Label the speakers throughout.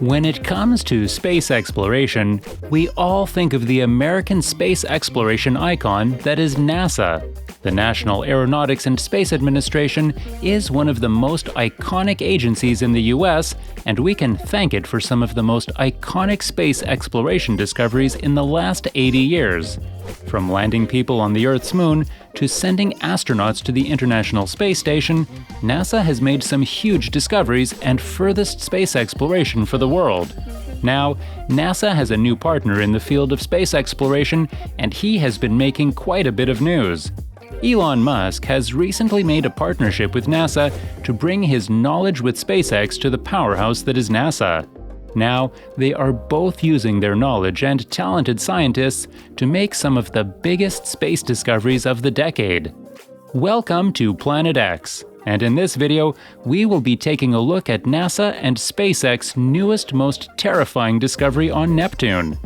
Speaker 1: When it comes to space exploration, we all think of the American space exploration icon that is NASA. The National Aeronautics and Space Administration is one of the most iconic agencies in the US, and we can thank it for some of the most iconic space exploration discoveries in the last 80 years. From landing people on the Earth's moon to sending astronauts to the International Space Station, NASA has made some huge discoveries and furthest space exploration for the world. Now, NASA has a new partner in the field of space exploration, and he has been making quite a bit of news. Elon Musk has recently made a partnership with NASA to bring his knowledge with SpaceX to the powerhouse that is NASA. Now, they are both using their knowledge and talented scientists to make some of the biggest space discoveries of the decade. Welcome to planetx, and in this video, we will be taking a look at NASA and SpaceX's newest, most terrifying discovery on Neptune.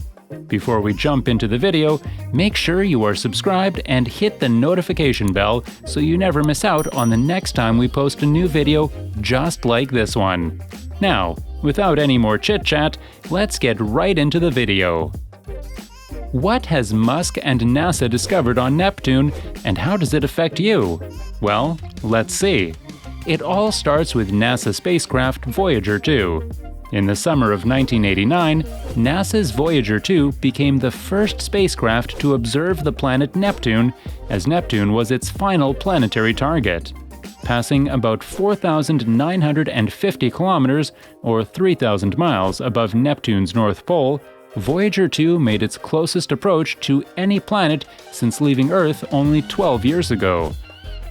Speaker 1: Before we jump into the video, make sure you are subscribed and hit the notification bell so you never miss out on the next time we post a new video just like this one. Now, without any more chit-chat, let's get right into the video. What has Musk and NASA discovered on Neptune, and how does it affect you? Well, let's see. It all starts with NASA spacecraft Voyager 2. In the summer of 1989, NASA's Voyager 2 became the first spacecraft to observe the planet Neptune, as Neptune was its final planetary target. Passing about 4,950 kilometers, or 3,000 miles above Neptune's North Pole, Voyager 2 made its closest approach to any planet since leaving Earth only 12 years ago.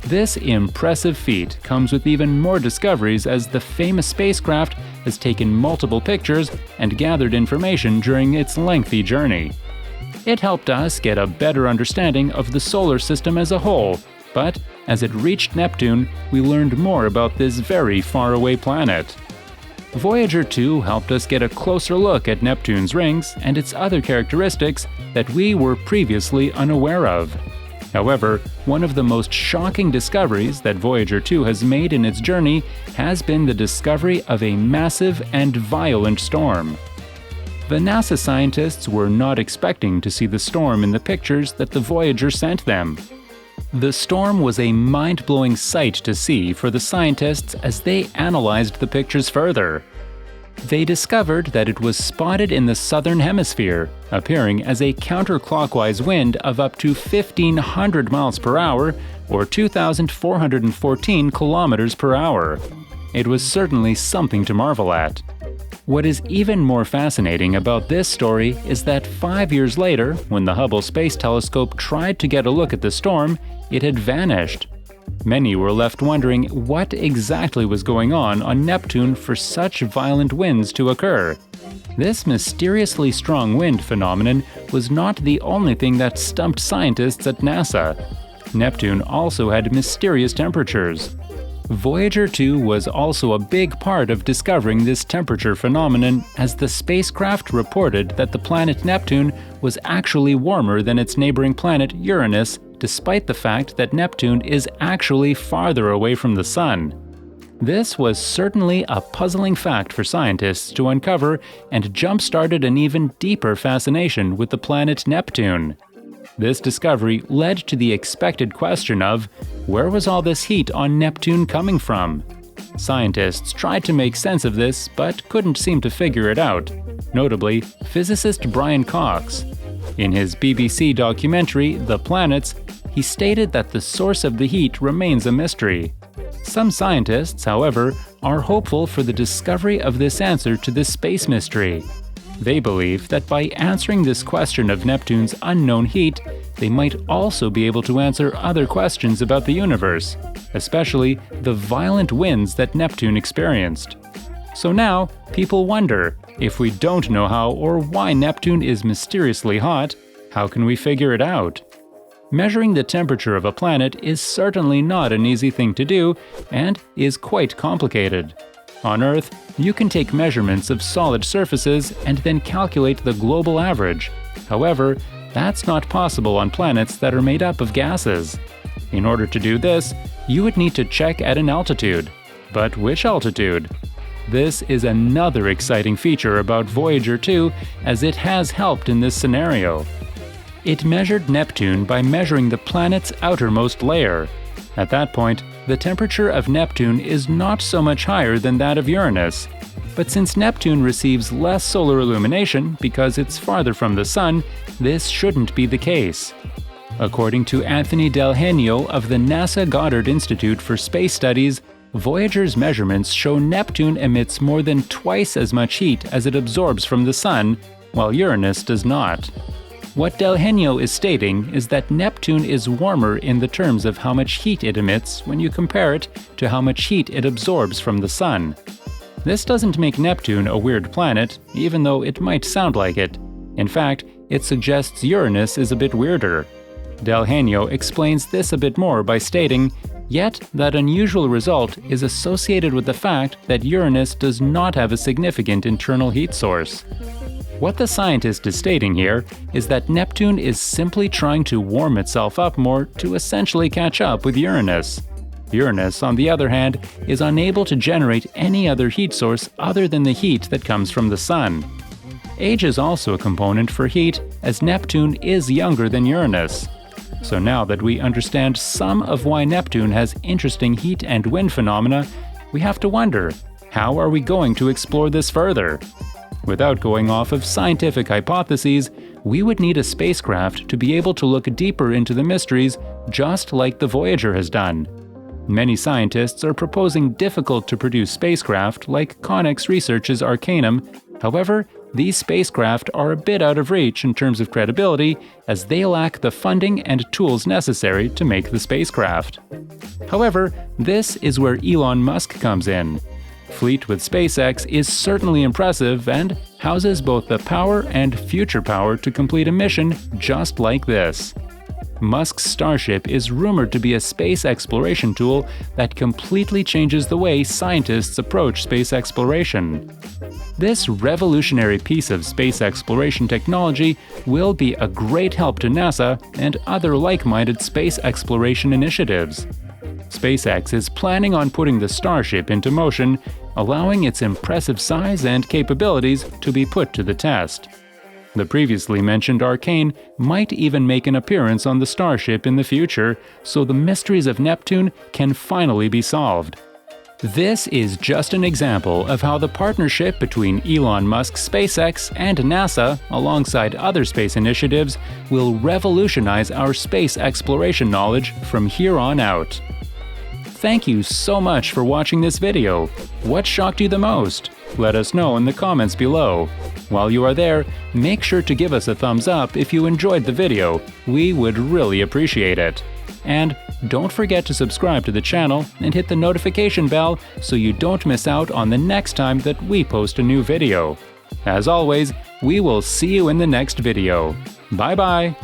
Speaker 1: This impressive feat comes with even more discoveries as the famous spacecraft has taken multiple pictures and gathered information during its lengthy journey. It helped us get a better understanding of the solar system as a whole, but as it reached Neptune, we learned more about this very faraway planet. Voyager 2 helped us get a closer look at Neptune's rings and its other characteristics that we were previously unaware of. However, one of the most shocking discoveries that Voyager 2 has made in its journey has been the discovery of a massive and violent storm. The NASA scientists were not expecting to see the storm in the pictures that the Voyager sent them. The storm was a mind-blowing sight to see for the scientists as they analyzed the pictures further. They discovered that it was spotted in the southern hemisphere, appearing as a counterclockwise wind of up to 1,500 miles per hour, or 2,414 kilometers per hour. It was certainly something to marvel at. What is even more fascinating about this story is that 5 years later, when the Hubble Space Telescope tried to get a look at the storm, it had vanished. Many were left wondering what exactly was going on Neptune for such violent winds to occur. This mysteriously strong wind phenomenon was not the only thing that stumped scientists at NASA. Neptune also had mysterious temperatures. Voyager 2 was also a big part of discovering this temperature phenomenon, as the spacecraft reported that the planet Neptune was actually warmer than its neighboring planet Uranus, despite the fact that Neptune is actually farther away from the Sun. This was certainly a puzzling fact for scientists to uncover and jump-started an even deeper fascination with the planet Neptune. This discovery led to the expected question of, where was all this heat on Neptune coming from? Scientists tried to make sense of this, but couldn't seem to figure it out, notably physicist Brian Cox. In his BBC documentary, The Planets, he stated that the source of the heat remains a mystery. Some scientists, however, are hopeful for the discovery of this answer to this space mystery. They believe that by answering this question of Neptune's unknown heat, they might also be able to answer other questions about the universe, especially the violent winds that Neptune experienced. So now, people wonder, if we don't know how or why Neptune is mysteriously hot, how can we figure it out? Measuring the temperature of a planet is certainly not an easy thing to do and is quite complicated. On Earth, you can take measurements of solid surfaces and then calculate the global average. However, that's not possible on planets that are made up of gases. In order to do this, you would need to check at an altitude. But which altitude? This is another exciting feature about Voyager 2, as it has helped in this scenario. It measured Neptune by measuring the planet's outermost layer. At that point, the temperature of Neptune is not so much higher than that of Uranus. But since Neptune receives less solar illumination because it's farther from the Sun, this shouldn't be the case. According to Anthony Del Genio of the NASA Goddard Institute for Space Studies, Voyager's measurements show Neptune emits more than twice as much heat as it absorbs from the Sun, while Uranus does not. What Del Genio is stating is that Neptune is warmer in the terms of how much heat it emits when you compare it to how much heat it absorbs from the Sun. This doesn't make Neptune a weird planet, even though it might sound like it. In fact, it suggests Uranus is a bit weirder. Del Genio explains this a bit more by stating, "Yet, that unusual result is associated with the fact that Uranus does not have a significant internal heat source." What the scientist is stating here is that Neptune is simply trying to warm itself up more to essentially catch up with Uranus. Uranus, on the other hand, is unable to generate any other heat source other than the heat that comes from the Sun. Age is also a component for heat, as Neptune is younger than Uranus. So now that we understand some of why Neptune has interesting heat and wind phenomena, we have to wonder, how are we going to explore this further? Without going off of scientific hypotheses, we would need a spacecraft to be able to look deeper into the mysteries, just like the Voyager has done. Many scientists are proposing difficult-to-produce spacecraft like Connex Research's Arcanum. However, these spacecraft are a bit out of reach in terms of credibility, as they lack the funding and tools necessary to make the spacecraft. However, this is where Elon Musk comes in. Fleet with SpaceX is certainly impressive and houses both the power and future power to complete a mission just like this. Musk's Starship is rumored to be a space exploration tool that completely changes the way scientists approach space exploration. This revolutionary piece of space exploration technology will be a great help to NASA and other like-minded space exploration initiatives. SpaceX is planning on putting the Starship into motion, allowing its impressive size and capabilities to be put to the test. The previously mentioned Arcane might even make an appearance on the Starship in the future, so the mysteries of Neptune can finally be solved. This is just an example of how the partnership between Elon Musk's SpaceX and NASA, alongside other space initiatives, will revolutionize our space exploration knowledge from here on out. Thank you so much for watching this video. What shocked you the most? Let us know in the comments below. While you are there, make sure to give us a thumbs up if you enjoyed the video. We would really appreciate it. And don't forget to subscribe to the channel and hit the notification bell so you don't miss out on the next time that we post a new video. As always, we will see you in the next video. Bye bye!